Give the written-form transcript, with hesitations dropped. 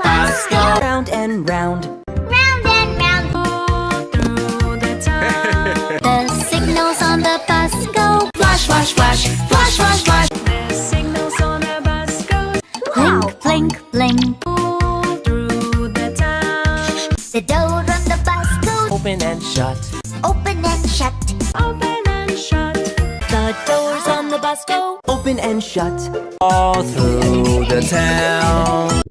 bus go round and round. round and round. Through the town. The signals on the bus go flash, flash, flash, flash, flash, flash. The signals on the bus go Blink, blink, blink. through the town. The door on the bus goes Open and shut. open and shut. Open and shut. The doors on the bus go Open and shut. All through the town.